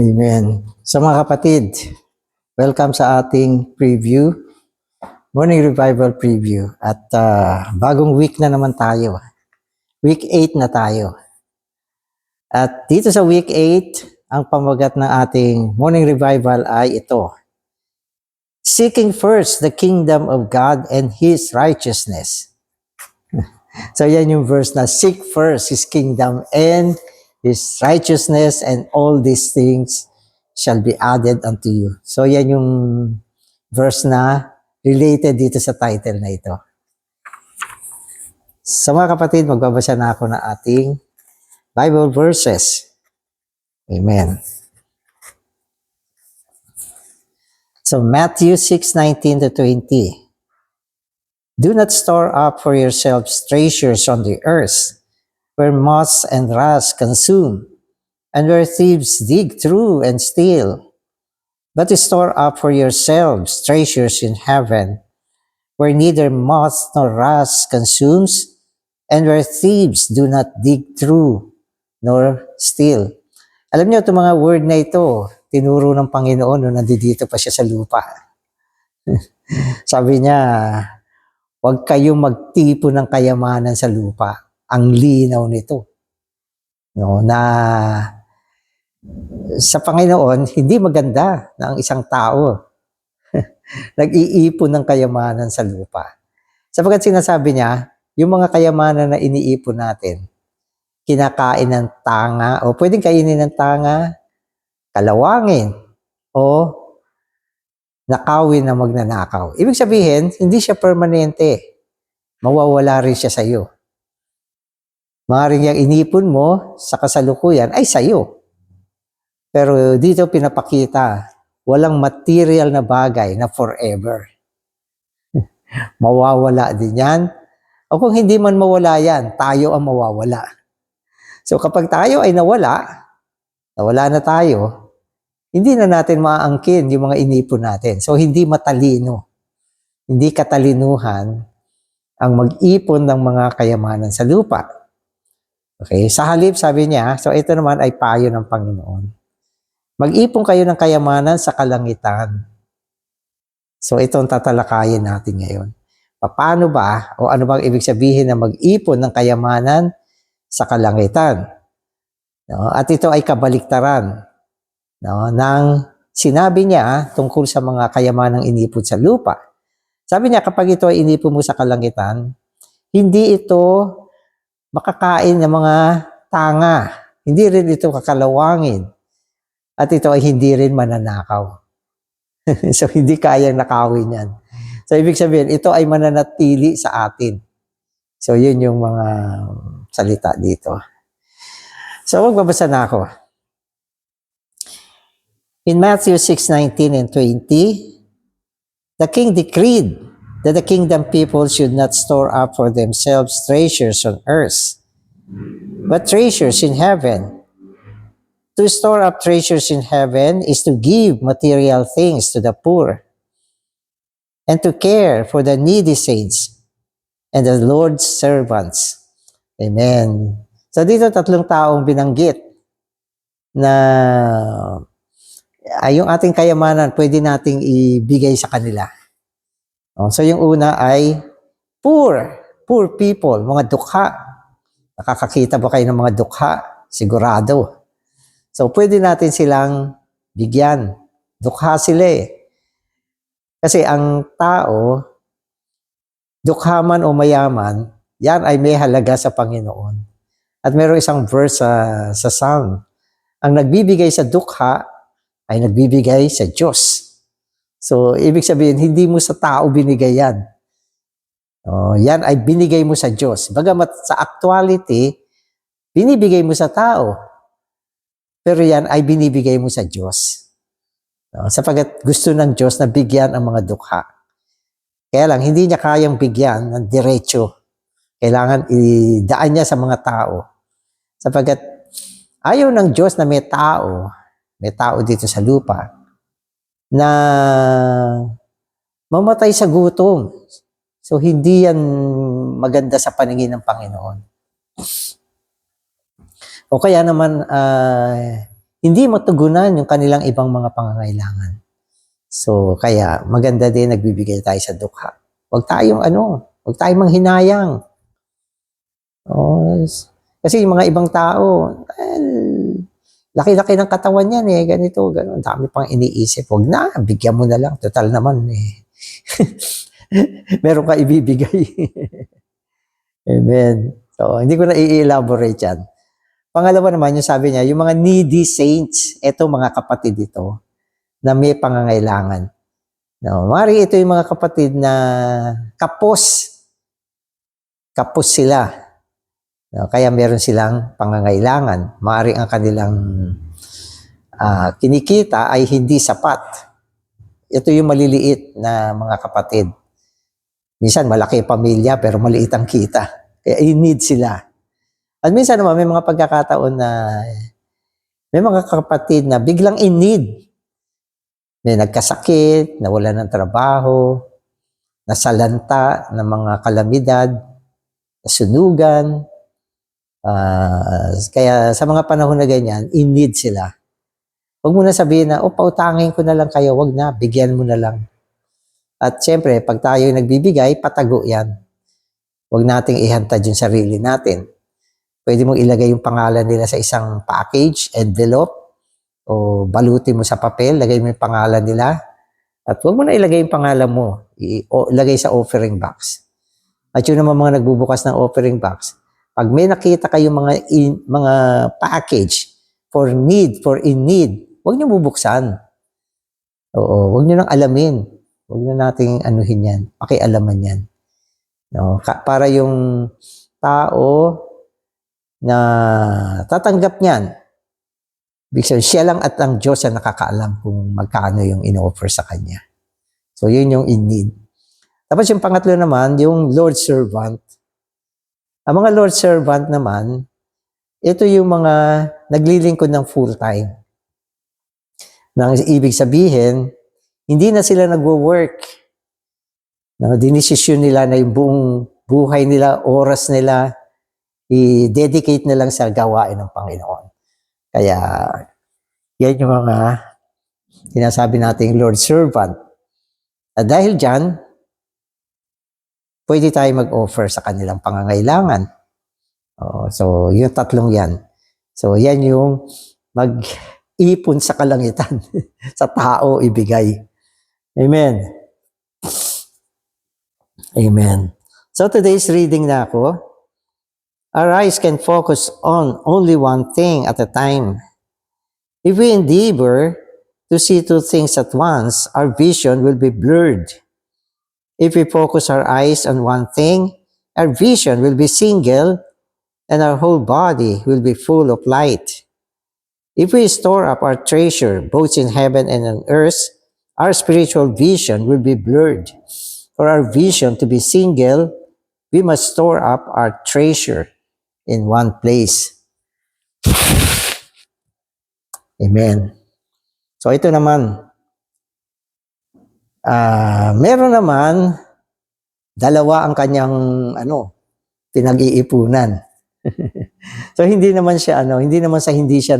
Amen. So mga kapatid, welcome sa ating preview, Morning Revival Preview. At bagong week na naman tayo. Week 8 na tayo. At dito sa week 8, ang pamagat ng ating Morning Revival ay ito. Seeking first the kingdom of God and His righteousness. So yan yung verse na seek first His kingdom and His righteousness, and all these things shall be added unto you. So yan yung verse na related dito sa title na ito. So mga kapatid, magbabasa na ako ng ating Bible verses. Amen. So Matthew 6:19 to 20. Do not store up for yourselves treasures on the earth, where moths and rust consume, and where thieves dig through and steal. But store up for yourselves treasures in heaven, where neither moth nor rust consumes, and where thieves do not dig through nor steal. Alam niyo, itong mga word na ito, tinuro ng Panginoon nung nandito pa siya sa lupa. Sabi niya, huwag kayong magtipo ng kayamanan sa lupa. Ang linaw nito. No, na sa Panginoon, hindi maganda na ang isang tao nag-iipon ng kayamanan sa lupa. Sapagkat sinasabi niya, yung mga kayamanan na iniipon natin, kinakain ng tanga, o pwedeng kainin ng tanga, kalawangin, o nakawin na magnanakaw. Ibig sabihin, hindi siya permanente. Mawawala rin siya sa iyo. Maaaring yung inipon mo sa kasalukuyan ay sa'yo. Pero dito pinapakita, walang material na bagay na forever. Mawawala din yan. O kung hindi man mawala yan, tayo ang mawawala. So kapag tayo ay nawala na tayo, hindi na natin maaangkin yung mga inipon natin. So hindi matalino, hindi katalinuhan ang mag-ipon ng mga kayamanan sa lupa. Okay, sa halip sabi niya, so ito naman ay payo ng Panginoon. Mag-ipon kayo ng kayamanan sa kalangitan. So ito ang tatalakayin natin ngayon. Paano ba, o ano bang ibig sabihin na mag-ipon ng kayamanan sa kalangitan? No? At ito ay kabaliktaran, no, ng sinabi niya tungkol sa mga kayamanang inipon sa lupa. Sabi niya, kapag ito ay inipon mo sa kalangitan, hindi ito makakain ng mga tanga. Hindi rin ito kakalawangin. At ito ay hindi rin mananakaw. So, hindi kayang nakawin yan. So, ibig sabihin, ito ay mananatili sa atin. So, yun yung mga salita dito. So, magbabasa na ako. In Matthew 6:19 and 20, the king decreed that the kingdom people should not store up for themselves treasures on earth, but treasures in heaven. To store up treasures in heaven is to give material things to the poor, and to care for the needy saints and the Lord's servants. Amen. So dito tatlong taong binanggit na yung ating kayamanan pwede nating ibigay sa kanila. So yung una ay poor people, mga dukha. Nakakakita ba kayo ng mga dukha? Sigurado. So pwede natin silang bigyan. Dukha sila eh. Kasi ang tao, dukha man o mayaman, yan ay may halaga sa Panginoon. At meron isang verse sa Psalm, ang nagbibigay sa dukha ay nagbibigay sa Diyos. So, ibig sabihin, hindi mo sa tao binigay yan. Yan ay binigay mo sa Diyos. Bagamat sa actuality, binibigay mo sa tao. Pero yan ay binibigay mo sa Diyos. Sapagat gusto ng Diyos na bigyan ang mga dukha. Kaya lang, hindi niya kayang bigyan ng diretso. Kailangan idaan niya sa mga tao. Sapagat ayaw ng Diyos na may tao dito sa lupa, na mamatay sa gutom. So, hindi yan maganda sa paningin ng Panginoon. O kaya naman, hindi matugunan yung kanilang ibang mga pangangailangan. So, kaya maganda din nagbibigay tayo sa dukha. Huwag tayong manghinayang. Oh, kasi yung mga ibang tao, laki-laki ng katawan yan ganito, gano'n. Dami pang iniisip. Huwag na, bigyan mo na lang. Total naman meron ka ibibigay. Amen. So, hindi ko na i-elaborate yan. Pangalawa naman, yung sabi niya, yung mga needy saints, eto mga kapatid ito, na may pangangailangan. No, mari ito yung mga kapatid na kapos sila. No, kaya meron silang pangangailangan. Mari ang kanilang kinikita ay hindi sapat. Ito yung maliliit na mga kapatid. Minsan malaki pamilya pero maliit ang kita. Kaya i-need sila. At minsan naman may mga pagkakataon na may mga kapatid na biglang in need. May nagkasakit, nawala ng trabaho, nasalanta ng mga kalamidad, nasunugan. Kaya sa mga panahon na ganyan, in need sila. Huwag mo na sabihin na, pautangin ko na lang kayo. Huwag na, bigyan mo na lang. At syempre, pag tayo nagbibigay, patago yan. Huwag nating ihantad yung sarili natin. Pwede mong ilagay yung pangalan nila sa isang package, envelope, o balutin mo sa papel, lagay mo yung pangalan nila. At huwag mo na ilagay yung pangalan mo. Ilagay sa offering box. At yun naman mga nagbubukas ng offering box. Pag may nakita kayong mga package for in need, huwag niyo bubuksan. Oo, huwag niyo nang alamin. Huwag na nating anuhin yan, pakialaman yan. No? Para yung tao na tatanggap niyan, siya lang at ang Diyos ang nakakaalam kung magkano yung in-offer sa kanya. So, yun yung in need. Tapos yung pangatlo naman, yung Lord Servant. Ang mga Lord Servant naman, ito yung mga naglilingkod ng full-time. Nang ibig sabihin, hindi na sila nagwo-work. Dinesisyon nila na yung buong buhay nila, oras nila, i-dedicate na lang sa gawain ng Panginoon. Kaya, yan yung mga sinasabi nating Lord Servant. At dahil dyan, pwede tayo mag-offer sa kanilang pangangailangan. So, yung tatlong yan. So, yan yung mag-ipon sa kalangitan. Sa tao ibigay. Amen. Amen. So, today's reading na ako. Our eyes can focus on only one thing at a time. If we endeavor to see two things at once, our vision will be blurred. If we focus our eyes on one thing, our vision will be single and our whole body will be full of light. If we store up our treasure both in heaven and on earth, our spiritual vision will be blurred. For our vision to be single, we must store up our treasure in one place. Amen. So ito naman, meron naman, dalawa ang kanyang pinag-iipunan. So hindi naman siya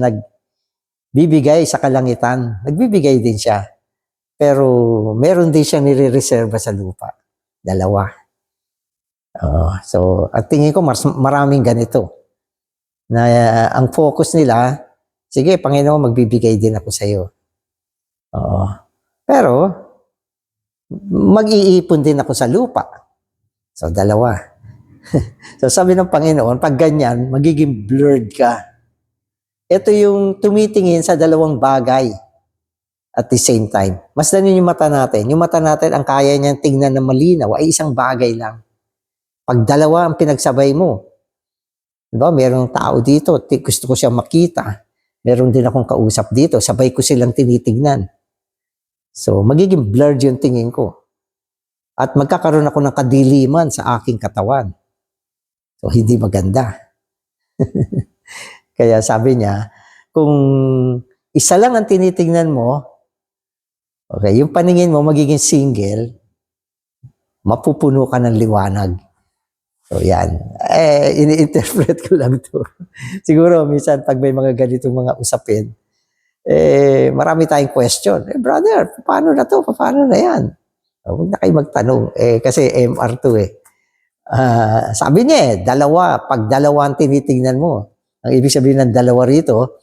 nagbibigay sa kalangitan. Nagbibigay din siya. Pero meron din siya nire-reserva sa lupa. Dalawa. So at tingin ko maraming ganito. Na ang focus nila, sige Panginoon, magbibigay din ako sa iyo. Pero mag-iipon din ako sa lupa. So dalawa. So sabi ng Panginoon, pag ganyan, magiging blurred ka. Ito yung tumitingin sa dalawang bagay at the same time. Mas din yung mata natin. Yung mata natin, ang kaya niyang tingnan na malinaw ay isang bagay lang. Pag dalawa ang pinagsabay mo, diba, merong tao dito, gusto ko siyang makita. Meron din akong kausap dito, sabay ko silang tinitignan. So, magiging blurred yung tingin ko. At magkakaroon ako ng kadiliman sa aking katawan. So, hindi maganda. Kaya sabi niya, kung isa lang ang tinitingnan mo, okay, yung paningin mo magiging single, mapupuno ka ng liwanag. So, yan. Ini-interpret ko lang to. Siguro, minsan, pag may mga ganitong mga usapin, Marami tayong question. Brother, paano na to? Paano na yan? Huwag na kayo magtanong. Kasi MR2 sabi niya dalawa. Pag dalawa ang tinitingnan mo, ang ibig sabihin ng dalawa rito,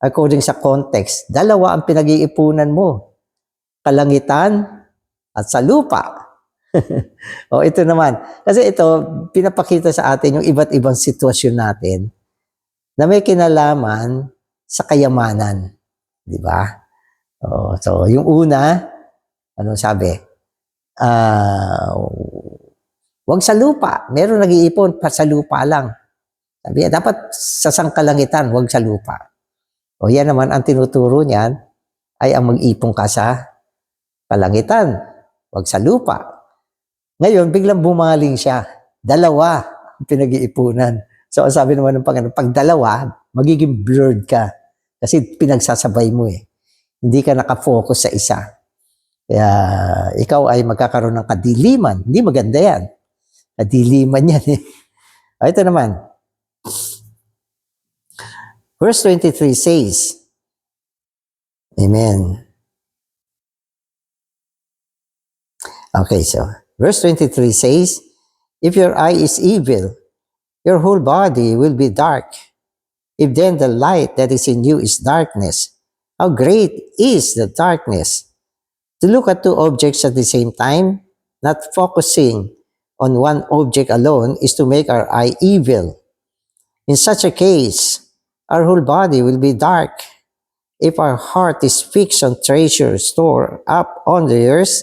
according sa context, dalawa ang pinag-iipunan mo. Kalangitan at sa lupa. Ito naman. Kasi ito, pinapakita sa atin yung iba't ibang sitwasyon natin na may kinalaman sa kayamanan. Di ba? So, yung una, ano sabi? Huwag sa lupa. Meron nag-iipon pa sa lupa lang. Sabi, dapat sa sangkalangitan, huwag sa lupa. Yan naman, ang tinuturo niyan ay ang mag-ipon ka sa kalangitan. Huwag sa lupa. Ngayon, biglang bumaling siya. Dalawa ang pinag-iipunan. So, ang sabi naman ng Panginoon, pag dalawa, magiging blurred ka. Kasi pinagsasabay mo Hindi ka nakafocus sa isa. Kaya, ikaw ay magkakaroon ng kadiliman. Hindi maganda yan. Kadiliman yan Ito naman. Verse 23 says, Amen. Okay, so, verse 23 says, if your eye is evil, your whole body will be dark. If then the light that is in you is darkness, how great is the darkness? To look at two objects at the same time, not focusing on one object alone, is to make our eye evil. In such a case, our whole body will be dark. If our heart is fixed on treasure stored up on the earth,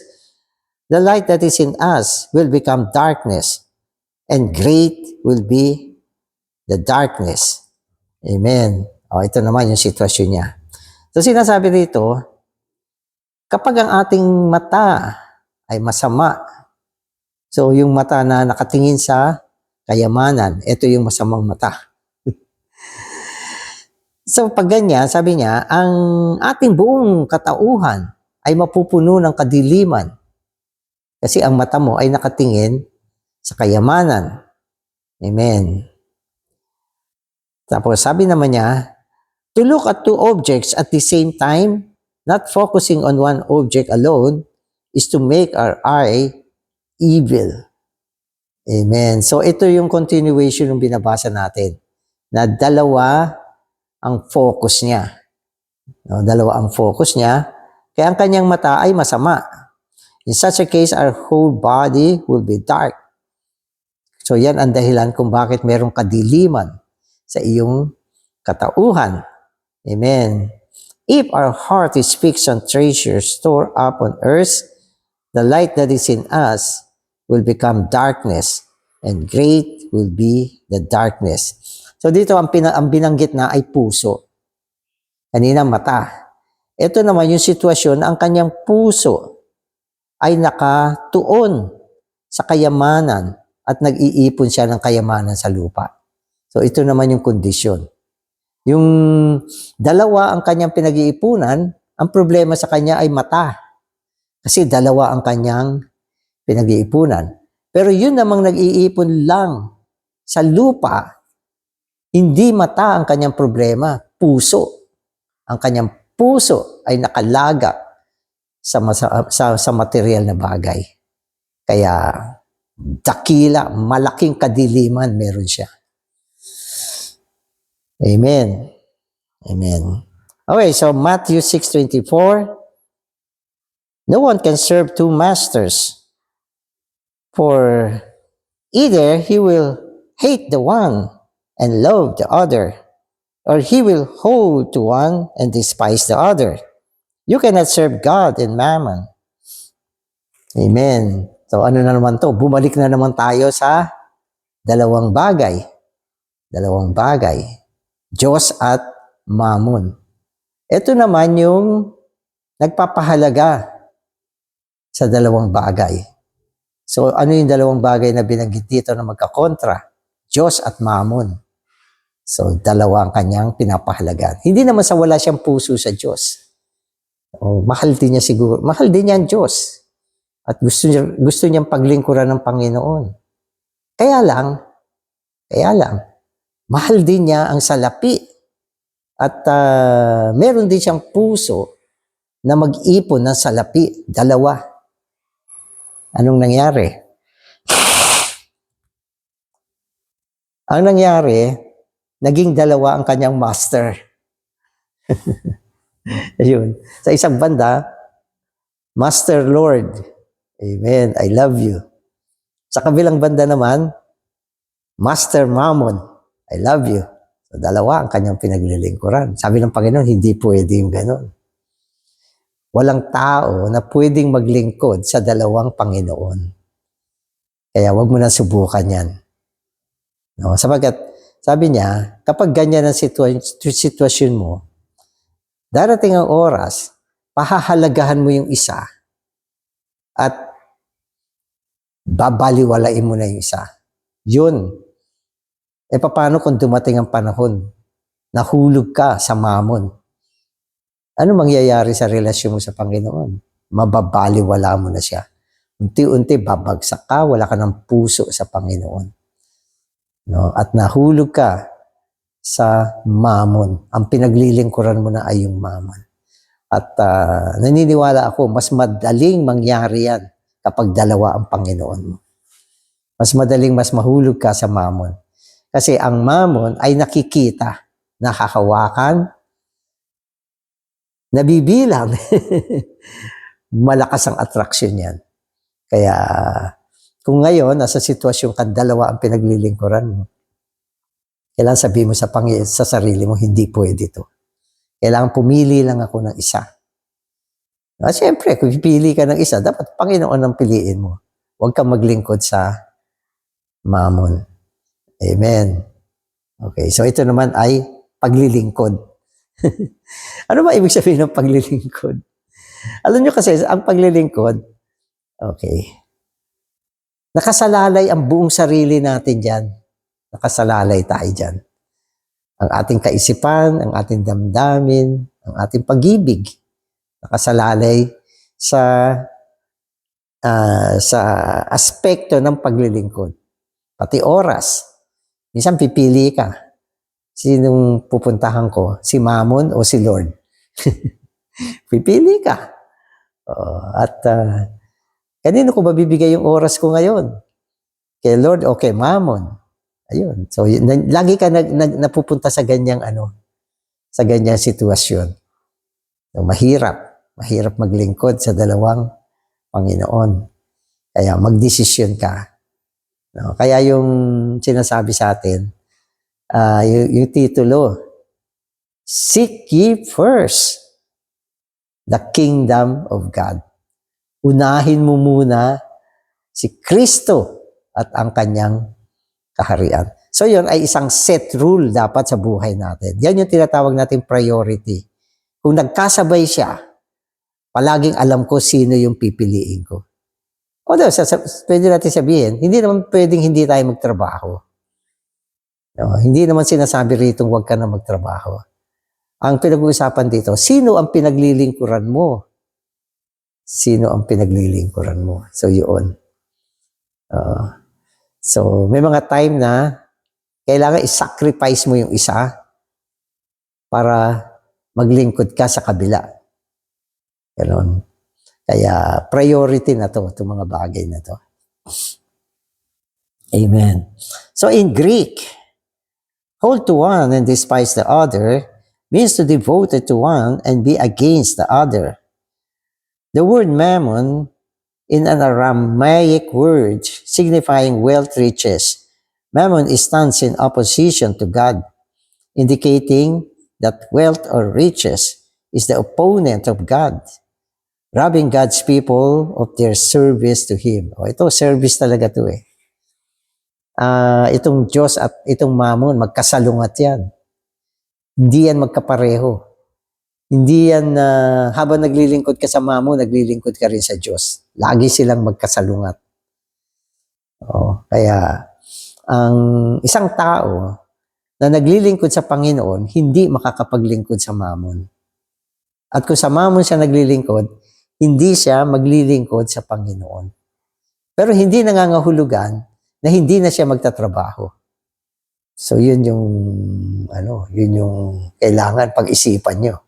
the light that is in us will become darkness, and great will be the darkness. Amen. Ito naman yung sitwasyon niya. So sinasabi dito, kapag ang ating mata ay masama, so yung mata na nakatingin sa kayamanan, ito yung masamang mata. So pag ganyan, sabi niya, ang ating buong katauhan ay mapupuno ng kadiliman. Kasi ang mata mo ay nakatingin sa kayamanan. Amen. Tapos sabi naman niya, to look at two objects at the same time, not focusing on one object alone, is to make our eye evil. Amen. So ito yung continuation ng binabasa natin, na dalawa ang focus niya. Dalawa ang focus niya, kaya ang kanyang mata ay masama. In such a case, our whole body will be dark. So yan ang dahilan kung bakit merong kadiliman sa iyong katauhan. Amen. If our heart is fixed on treasures stored up on earth, the light that is in us will become darkness, and great will be the darkness. So dito ang binanggit na ay puso. Kanina mata. Ito naman yung sitwasyon, ang kanyang puso ay nakatuon sa kayamanan at nag-iipon siya ng kayamanan sa lupa. So ito naman yung kondisyon. Yung dalawa ang kanyang pinag-iipunan, ang problema sa kanya ay mata. Kasi dalawa ang kanyang pinag-iipunan. Pero yun namang nag-iipon lang sa lupa, hindi mata ang kanyang problema, puso. Ang kanyang puso ay nakalaga sa material na bagay. Kaya dakila, malaking kadiliman meron siya. Amen. Amen. Okay, so Matthew 6:24, no one can serve two masters, for either he will hate the one and love the other, or he will hold to one and despise the other. You cannot serve God and mammon. Amen. So ano na naman to? Bumalik na naman tayo sa dalawang bagay. Dalawang bagay. Diyos at mammon. Ito naman yung nagpapahalaga sa dalawang bagay. So ano yung dalawang bagay na binanggit dito na magkakontra? Diyos at mammon. So dalawa ang kanyang pinapahalagan. Hindi naman sa wala siyang puso sa Diyos. Mahal din niya siguro. Mahal din niya ang Diyos. At gusto niyang paglingkuran ng Panginoon. Kaya lang, mahal din niya ang salapi At meron din siyang puso na mag-ipon ng salapi, dalawa. Anong nangyari? Ang nangyari, naging dalawa ang kanyang master. Ayun. Sa isang banda, Master Lord. Amen. I love you. Sa kabilang banda naman, Master Mammon. I love you. So, dalawa ang kanyang pinaglilingkuran. Sabi ng Panginoon, hindi pwede yung ganun. Walang tao na pwedeng maglingkod sa dalawang Panginoon. Kaya wag mo na subukan yan. No? Sabagat, sabi niya, kapag ganyan ang sitwasyon mo, darating ang oras, pahahalagahan mo yung isa at babaliwalain mo na yung isa. Yun. Paano kung dumating ang panahon, nahulog ka sa mamon? Ano mangyayari sa relasyon mo sa Panginoon? Mababaliwala mo na siya. Unti-unti babagsak ka, wala ka ng puso sa Panginoon. No? At nahulog ka sa mamon. Ang pinaglilingkuran mo na ay yung mamon. At naniniwala ako, mas madaling mangyari yan kapag dalawa ang Panginoon mo. Mas madaling mas mahulog ka sa mamon. Kasi ang mamon ay nakikita, nakahawakan, nabibilang. Malakas ang attraction yan. Kaya kung ngayon, nasa sitwasyon kang dalawa ang pinaglilingkuran mo, kailangan sabihin mo sa sarili mo, hindi pwede ito. Kailangan pumili lang ako ng isa. Siyempre, kung pili ka ng isa, dapat Panginoon ang piliin mo. Huwag kang maglingkod sa mamon. Amen. Okay, so ito naman ay paglilingkod. Ano ba ibig sabihin ng paglilingkod? Alam nyo kasi, ang paglilingkod, okay, nakasalalay ang buong sarili natin dyan. Nakasalalay tayo dyan. Ang ating kaisipan, ang ating damdamin, ang ating pag-ibig, nakasalalay sa aspekto ng paglilingkod. Pati oras. Minsan pipili ka. Sinong pupuntahan ko? Si Mammon o si Lord? Pipili ka. At kanino ko mabibigay yung oras ko ngayon? Kay Lord o kay Mammon? Ayun. So, lagi ka napupunta sa ganyang sa ganyang sitwasyon. So, mahirap maglingkod sa dalawang Panginoon. Kaya magdesisyon ka. No? Kaya yung sinasabi sa atin, yung titulo, Seek ye first the kingdom of God. Unahin mo muna si Kristo at ang kanyang kaharian. So yun ay isang set rule dapat sa buhay natin. Yan yung tinatawag natin priority. Kung nagkasabay siya, palaging alam ko sino yung pipiliin ko. Although, pwede natin sabihin, hindi naman pwedeng hindi tayo magtrabaho. No, hindi naman sinasabi rito huwag ka na magtrabaho. Ang pinag-uusapan dito, sino ang pinaglilingkuran mo? Sino ang pinaglilingkuran mo? So, yun. So, may mga time na kailangan i-sacrifice mo yung isa para maglingkod ka sa kabila. Ganon. Kaya priority na to, itong mga bagay na to. Amen. So in Greek, hold to one and despise the other means to devote to one and be against the other. The word mammon in an Aramaic word signifying wealth riches. Mammon stands in opposition to God, indicating that wealth or riches is the opponent of God, robbing God's people of their service to Him. Ito, service talaga to eh. Itong Diyos at itong Mammon, magkasalungat yan. Hindi yan magkapareho. Hindi yan, habang naglilingkod ka sa Mammon, naglilingkod ka rin sa Diyos. Lagi silang magkasalungat. Kaya, ang isang tao na naglilingkod sa Panginoon, hindi makakapaglingkod sa Mammon. At kung sa Mammon siya naglilingkod, hindi siya maglilingkod sa Panginoon. Pero hindi nangangahulugan na hindi na siya magtatrabaho. So yun yung yun yung kailangan pag-isipan nyo.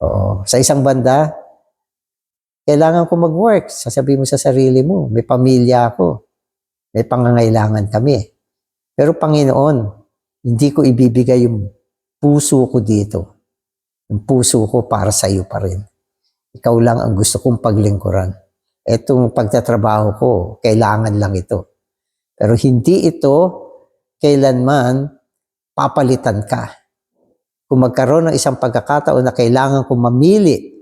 Oo. Sa isang banda, kailangan ko mag-work. Sasabihin mo sa sarili mo, may pamilya ako, may pangangailangan kami. Pero Panginoon, hindi ko ibibigay yung puso ko dito. Yung puso ko para sa iyo pa rin. Ikaw lang ang gusto kong paglingkuran. Itong pagtatrabaho ko, kailangan lang ito. Pero hindi ito kailanman papalitan ka. Kung magkaroon ng isang pagkakataon na kailangan kong mamili,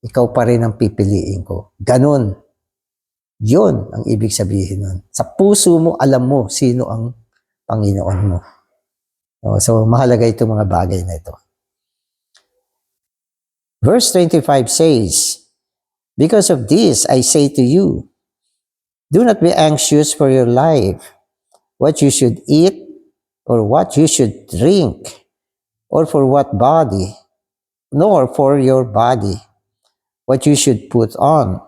ikaw pa rin ang pipiliin ko. Ganon. Yun ang ibig sabihin nun. Sa puso mo, alam mo sino ang Panginoon mo. So, mahalaga itong mga bagay na ito. Verse 25 says, "Because of this, I say to you, do not be anxious for your life, what you should eat, or what you should drink, or for what body, nor for your body, what you should put on.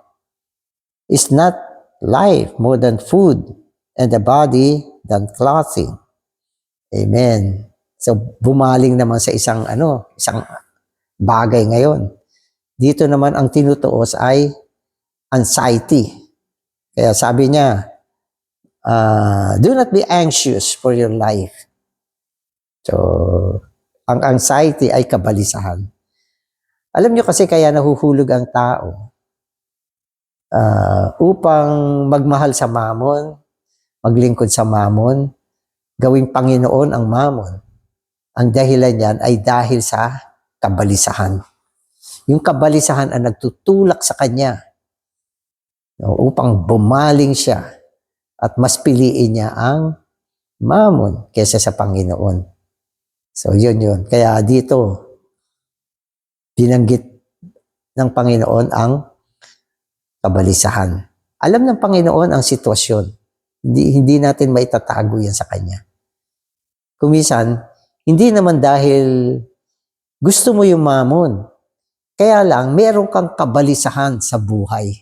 Is not life more than food, and the body than clothing?" Amen. So, bumaling naman sa isang bagay ngayon. Dito naman ang tinutuos ay anxiety. Kaya sabi niya, do not be anxious for your life. So, ang anxiety ay kabalisahan. Alam niyo kasi kaya nahuhulog ang tao upang magmahal sa mamon, maglingkod sa mamon, gawing Panginoon ang mamon. Ang dahilan niyan ay dahil sa kabalisahan. Yung kabalisahan ang nagtutulak sa kanya upang bumaling siya at mas piliin niya ang mamon kaysa sa Panginoon. So yun. Kaya dito, binanggit ng Panginoon ang kabalisahan. Alam ng Panginoon ang sitwasyon. Hindi natin maitatago yan sa Kanya. Kumisan, hindi naman dahil gusto mo yung mamon. Kaya lang, meron kang kabalisahan sa buhay.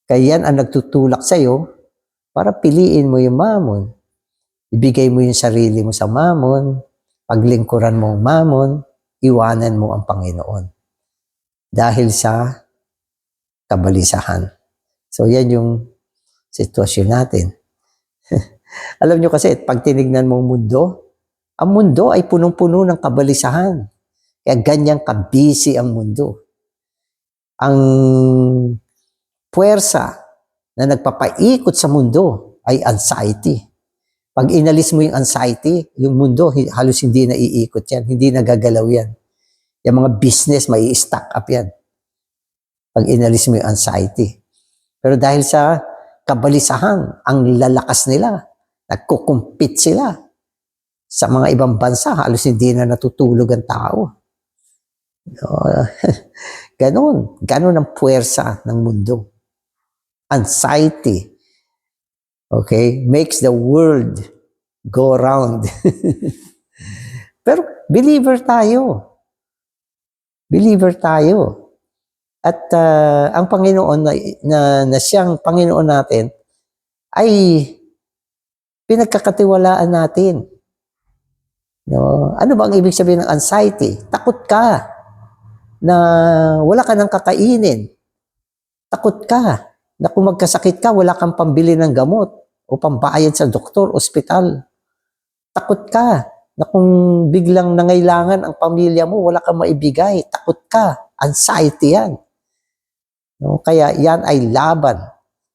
Kaya yan ang nagtutulak sa'yo para piliin mo yung mamon. Ibigay mo yung sarili mo sa mamon, paglingkuran mo ang mamon, iwanan mo ang Panginoon. Dahil sa kabalisahan. So yan yung sitwasyon natin. Alam nyo kasi, pag tinignan mong mundo, ang mundo ay punong-puno ng kabalisahan. Kaya ganyang kabisi ang mundo. Ang puwersa na nagpapaikot sa mundo ay anxiety. Pag inalis mo yung anxiety, yung mundo halos hindi na iikot yan, hindi nagagalaw yan. Yung mga business, may i-stack up yan. Pag inalis mo yung anxiety. Pero dahil sa kabalisahan, ang lalakas nila, nagkukumpit sila. Sa mga ibang bansa, halos hindi na natutulog ang tao. Ganon ang puwersa ng mundo. Anxiety, okay, makes the world go round. Pero believer tayo. At ang Panginoon na siyang Panginoon natin ay pinagkakatiwalaan natin. No? Ano ba ang ibig sabihin ng anxiety? Takot ka na wala ka nang kakainin. Takot ka na kung magkasakit ka, wala kang pambili ng gamot o pambayad sa doktor, ospital. Takot ka na kung biglang nangailangan ang pamilya mo, wala kang maibigay. Takot ka. Anxiety yan. No? Kaya yan ay laban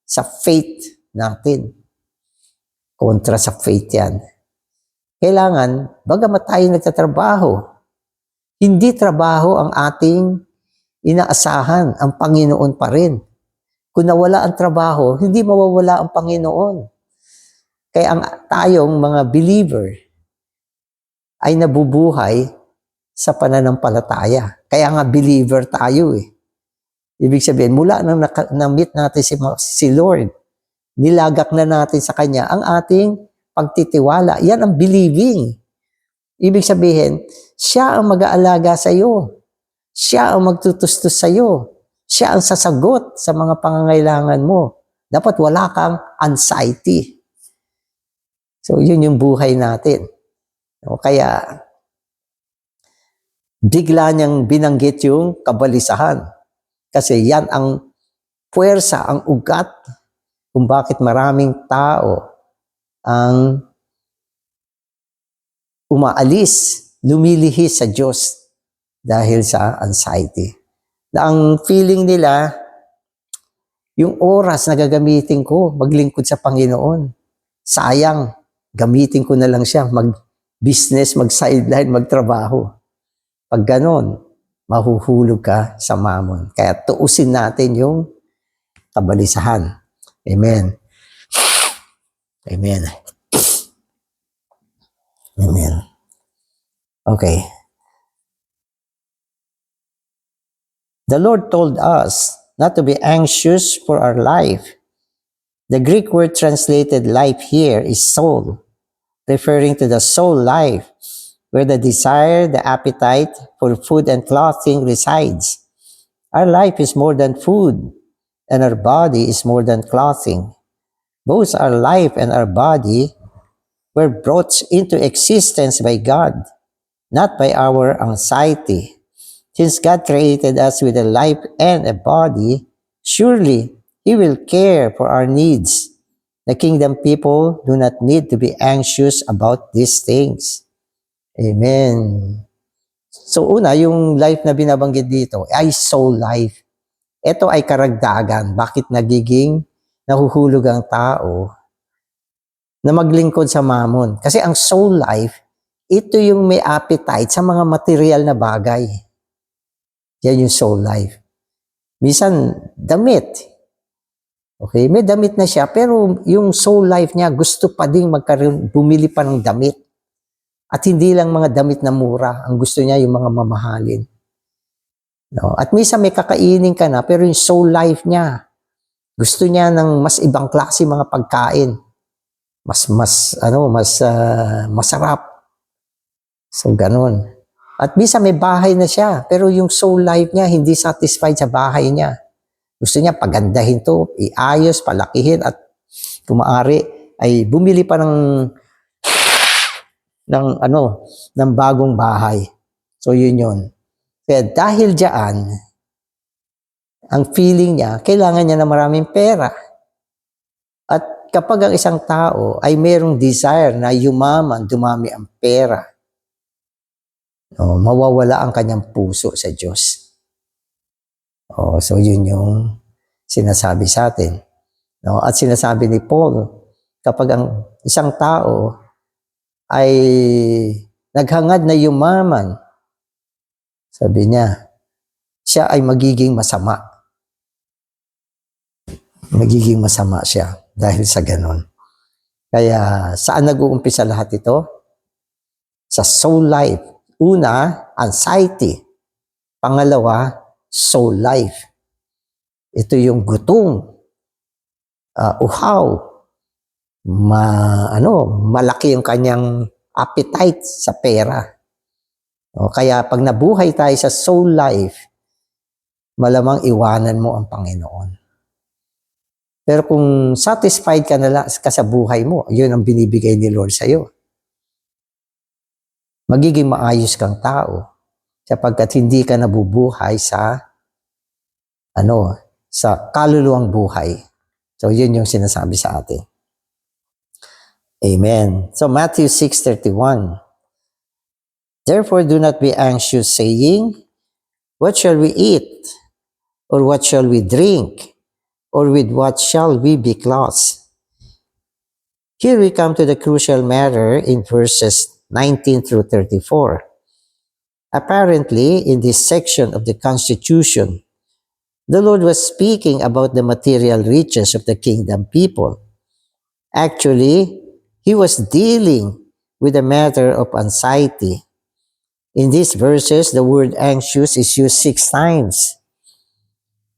sa faith natin. Kontra sa faith yan. Kailangan, bagamat tayo nagtatrabaho, hindi trabaho ang ating inaasahan, ang Panginoon pa rin. Kung nawala ang trabaho, hindi mawawala ang Panginoon. Kaya tayong mga believer ay nabubuhay sa pananampalataya. Kaya nga believer tayo eh. Ibig sabihin, mula nang na-meet natin si Lord, nilagak na natin sa Kanya ang ating pagtitiwala. Yan ang believing. Ibig sabihin, siya ang mag-aalaga sa iyo. Siya ang magtutustos sa iyo. Siya ang sasagot sa mga pangangailangan mo. Dapat wala kang anxiety. So, yun yung buhay natin. O kaya, bigla niyang binanggit yung kabalisahan. Kasi yan ang puwersa, ang ugat kung bakit maraming tao ang umaalis, lumilihis sa Diyos dahil sa anxiety. Na ang feeling nila, yung oras na gagamitin ko, maglingkod sa Panginoon. Sayang, gamitin ko na lang siya, mag-business, mag-sideline, magtrabaho. Pag ganon, mahuhulog ka sa mamon. Kaya tuusin natin yung kabalisahan. Amen. Amen. Amen. Okay. The Lord told us not to be anxious for our life. The Greek word translated life here is soul, referring to the soul life, where the desire, the appetite for food and clothing resides. Our life is more than food, and our body is more than clothing. Both our life and our body were brought into existence by God, not by our anxiety. Since God created us with a life and a body, surely He will care for our needs. The kingdom people do not need to be anxious about these things. Amen. So una, yung life na binabanggit dito ay soul life. Ito ay karagdagan. Bakit nagiging nahuhulog ang tao na maglingkod sa mamon? Kasi ang soul life, ito yung may appetite sa mga material na bagay. Yan yung soul life. Minsan, damit. Okay, may damit na siya, pero yung soul life niya, gusto pa ding bumili pa ng damit. At hindi lang mga damit na mura. Ang gusto niya yung mga mamahalin. No? At minsan may kakainin ka na, pero yung soul life niya, gusto niya ng mas ibang klase mga pagkain. Masarap. So, ganun. At minsan may bahay na siya, pero yung soul life niya, hindi satisfied sa bahay niya. Gusto niya pagandahin to, iayos, palakihin, at kung maaari, ay bumili pa ng bagong bahay. So, yun. Kaya dahil diyan, ang feeling niya, kailangan niya na maraming pera. At kapag ang isang tao ay mayroong desire na yumaman, dumami ang pera, mawawala ang kanyang puso sa Diyos. So yun yung sinasabi sa atin. At sinasabi ni Paul, kapag ang isang tao ay naghangad na yumaman, sabi niya, siya ay magiging masama. Magiging masama siya dahil sa ganon. Kaya saan nag-uumpisa lahat ito? Sa soul life. Una, anxiety. Pangalawa, soul life. Ito yung gutom, uhaw, malaki yung kanyang appetite sa pera. Kaya pag nabuhay tayo sa soul life, malamang iwanan mo ang Panginoon. Pero kung satisfied ka sa buhay mo, yun ang binibigay ni Lord sa'yo. Magiging maayos kang tao sapagkat hindi ka nabubuhay sa kaluluwang buhay. So, yun yung sinasabi sa atin. Amen. So, Matthew 6:31. Therefore, do not be anxious, saying, what shall we eat? Or what shall we drink? Or with what shall we be clothed? Here we come to the crucial matter in verses 19 through 34. Apparently, in this section of the Constitution, the Lord was speaking about the material riches of the kingdom people. Actually, He was dealing with the matter of anxiety. In these verses, the word anxious is used 6 times.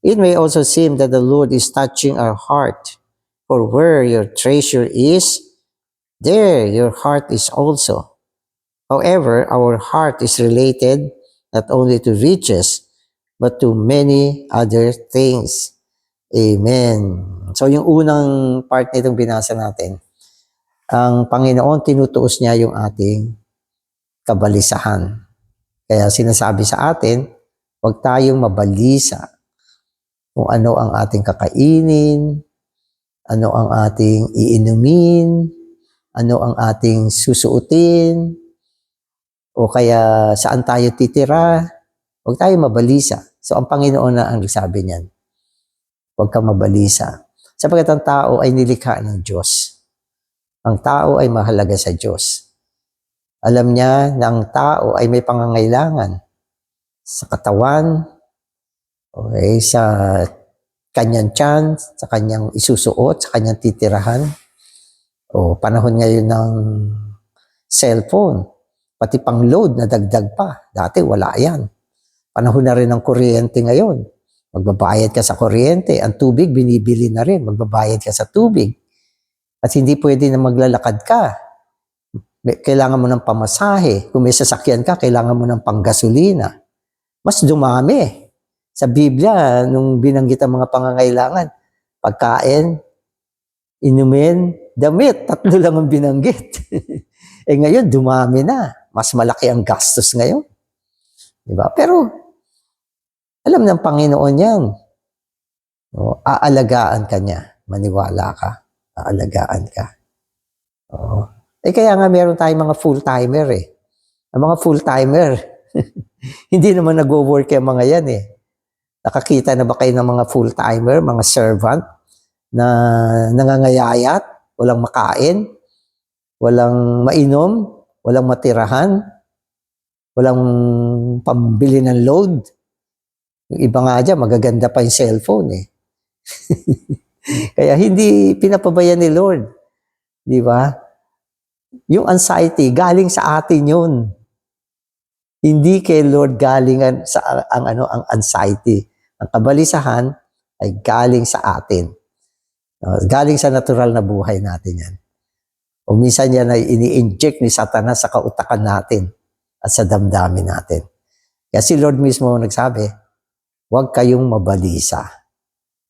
It may also seem that the Lord is touching our heart, for where your treasure is, there your heart is also. However, our heart is related not only to riches, but to many other things. Amen. So yung unang part nitong binasa natin, Ang Panginoon, tinutuos niya yung ating kabalisahan. Kaya sinasabi sa atin, huwag tayong mabalisa kung ano ang ating kakainin, ano ang ating iinumin, ano ang ating susuotin, o kaya saan tayo titira. Huwag tayong mabalisa. So ang Panginoon na ang sabi niyan, huwag kang mabalisa. Sapagkat ang tao ay nilikha ng Diyos. Ang tao ay mahalaga sa Diyos. Alam niya na ang tao ay may pangangailangan sa katawan, okay, sa kanyang tiyan, sa kanyang isusuot, sa kanyang titirahan. O panahon ngayon ng cellphone, pati pang load na dagdag pa. Dati wala yan. Panahon na rin ng kuryente ngayon. Magbabayad ka sa kuryente. Ang tubig, binibili na rin. Magbabayad ka sa tubig. At hindi pwede na maglalakad ka. Kailangan mo ng pamasahe. Kung may sasakyan ka, kailangan mo ng panggasolina. Mas dumami. Sa Biblia, nung binanggit ang mga pangangailangan, pagkain, inumin, damit, 3 lang ang binanggit. Ngayon, dumami na. Mas malaki ang gastos ngayon. Diba? Pero, alam ng Panginoon yan. No? Aalagaan ka niya. Maniwala ka. Aalagaan ka. Oo. Kaya nga meron tayong mga full-timer eh. Ang mga full-timer, hindi naman nag-work yung mga yan eh. Nakakita na ba kayo ng mga full-timer, mga servant, na nangangayayat, walang makain, walang mainom, walang matirahan, walang pambili ng load. Yung iba nga dyan, magaganda pa yung cellphone eh. Kaya hindi pinapabayaan ni Lord. Di ba? Yung anxiety, galing sa atin yun. Hindi kay Lord galing ang anxiety. Ang kabalisahan ay galing sa atin. Galing sa natural na buhay natin yan. O minsan yan ay ini-inject ni Satanas sa kautakan natin at sa damdamin natin. Kaya si Lord mismo nagsabi, huwag kayong mabalisa.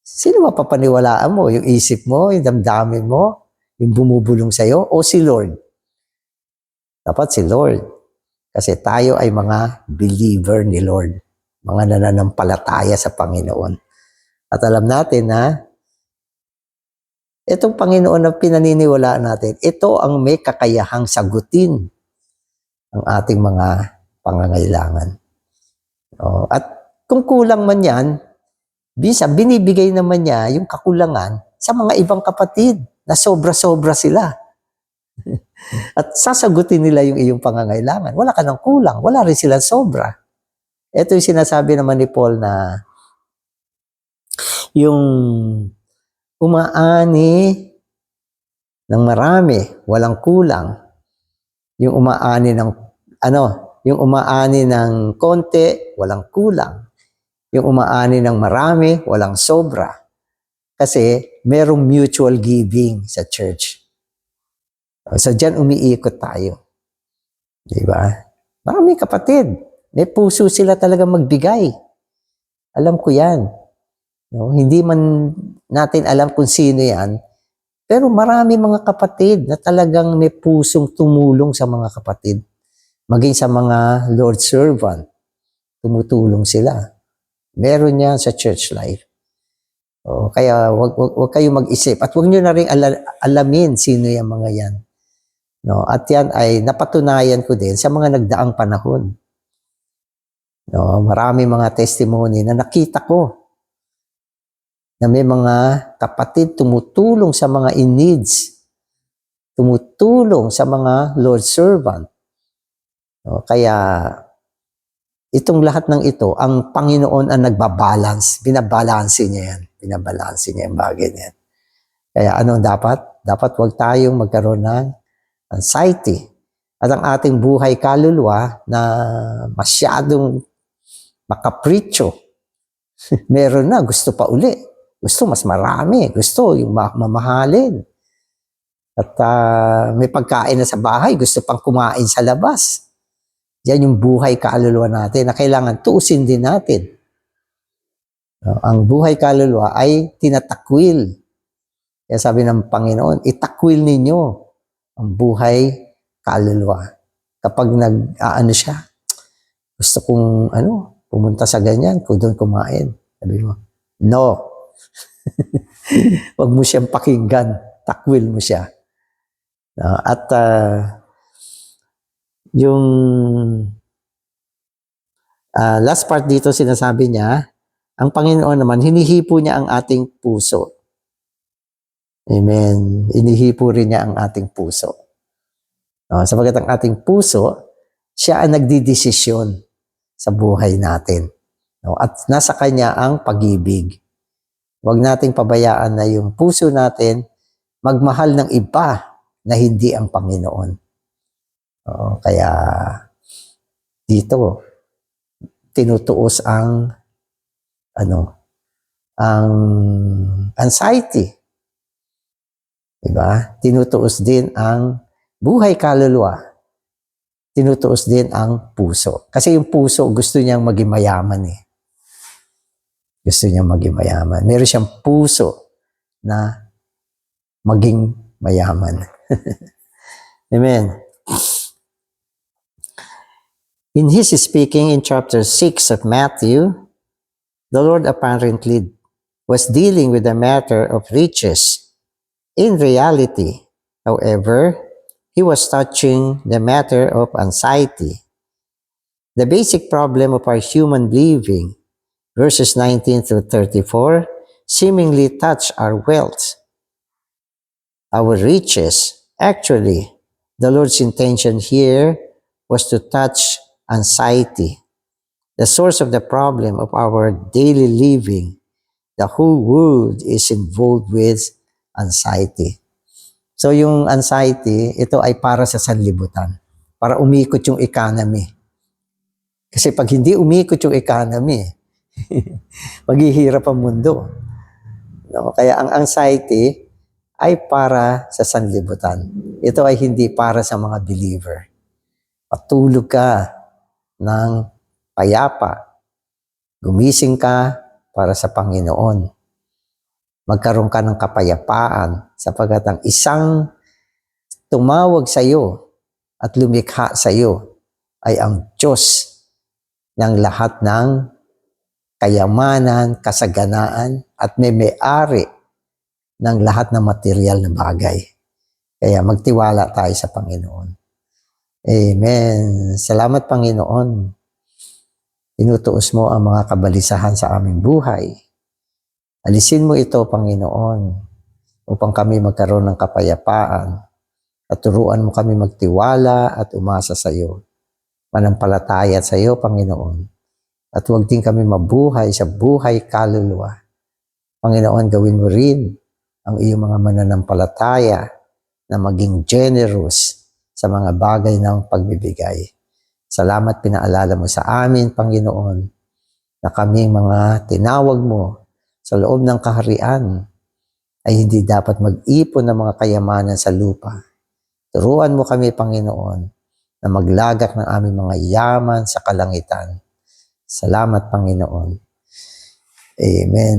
Sino mapapaniwalaan mo? Yung isip mo, yung damdamin mo, yung bumubulong sa'yo, o si Lord? Dapat si Lord. Kasi tayo ay mga believer ni Lord. Mga nananampalataya sa Panginoon. At alam natin na itong Panginoon na pinaniniwalaan natin, ito ang may kakayahang sagutin ang ating mga pangangailangan. At kung kulang man yan, bisa binibigay naman niya yung kakulangan sa mga ibang kapatid na sobra-sobra sila. At sasagutin nila yung iyong pangangailangan. Wala ka ng kulang, wala rin silang sobra. Ito yung sinasabi naman ni Paul na yung umaani ng marami, walang kulang. Yung umaani ng yung umaani ng konti, walang kulang. Yung umaani ng marami, walang sobra. Kasi merong mutual giving sa church. So diyan umiikot tayo. Di ba? Marami kapatid. May puso sila talaga magbigay. Alam ko yan. No? Hindi man natin alam kung sino yan, pero marami mga kapatid na talagang may pusong tumulong sa mga kapatid. Maging sa mga Lord servant, tumutulong sila. Meron yan sa church life. Kaya wag kayong mag-isip. At huwag nyo na rin alamin sino yung mga yan. No? At yan ay napatunayan ko din sa mga nagdaang panahon. No? Marami mga testimony na nakita ko na may mga kapatid tumutulong sa mga in needs, tumutulong sa mga Lord servant. No? Kaya itong lahat ng ito, ang Panginoon ang nagbabalance, binabalanse niya yan, binabalanse niya yung bagay niya. Kaya ano dapat? Dapat huwag tayong magkaroon ng anxiety. At ang ating buhay kaluluwa na masyadong makapritsyo, meron na, gusto pa uli. Gusto mas marami. Gusto yung mamahalin. At may pagkain na sa bahay, gusto pang kumain sa labas. Yan yung buhay kaluluwa natin na kailangan tuusin din natin. Ang buhay kaluluwa ay tinatakwil. Kaya sabi ng Panginoon, itakwil ninyo ang buhay kaluluwa. Kapag nag-aano siya, gusto kong pumunta sa ganyan, kung doon kumain. Sabi mo, no. Huwag mo siyang pakinggan. Takwil mo siya. At yung last part dito, sinasabi niya, ang Panginoon naman, hinihipo niya ang ating puso. Amen. Hinihipo rin niya ang ating puso. Sapagat ang ating puso, siya ang nagdidesisyon sa buhay natin. At nasa Kanya ang pag-ibig. Huwag nating pabayaan na yung puso natin magmahal ng iba na hindi ang Panginoon. Kaya dito, tinutuos ang anxiety. Diba? Tinutuos din ang buhay kaluluwa. Tinutuos din ang puso. Kasi yung puso, gusto niyang maging mayaman eh. Gusto niyang maging mayaman. Meron siyang puso na maging mayaman. Amen. In his speaking in chapter 6 of Matthew, the Lord apparently was dealing with the matter of riches. In reality, however, he was touching the matter of anxiety. The basic problem of our human living, verses 19 through 34, seemingly touch our wealth, our riches. Actually, the Lord's intention here was to touch anxiety, the source of the problem of our daily living. The whole world is involved with anxiety. So yung anxiety, ito ay para sa sanlibutan, para umikot yung economy. Kasi pag hindi umikot yung economy, maghihirap ang mundo. Kaya ang anxiety ay para sa sanlibutan. Ito ay hindi para sa mga believer. Patulog ka ng payapa. Gumising ka para sa Panginoon. Magkaroon ka ng kapayapaan sapagkat ang isang tumawag sa iyo at lumikha sa iyo ay ang Diyos ng lahat ng kayamanan, kasaganaan at may-ari ng lahat ng material na bagay. Kaya magtiwala tayo sa Panginoon. Amen. Salamat, Panginoon. Tinutuos mo ang mga kabalisahan sa aming buhay. Alisin mo ito, Panginoon, upang kami magkaroon ng kapayapaan at turuan mo kami magtiwala at umasa sa iyo. Manampalataya sa iyo, Panginoon. At huwag din kami mabuhay sa buhay kaluluwa. Panginoon, gawin mo rin ang iyong mga mananampalataya na maging generous sa mga bagay ng pagbibigay. Salamat pinaalala mo sa amin, Panginoon, na kaming mga tinawag mo sa loob ng kaharian ay hindi dapat mag-ipon ng mga kayamanan sa lupa. Turuan mo kami, Panginoon, na maglagak ng aming mga yaman sa kalangitan. Salamat, Panginoon. Amen.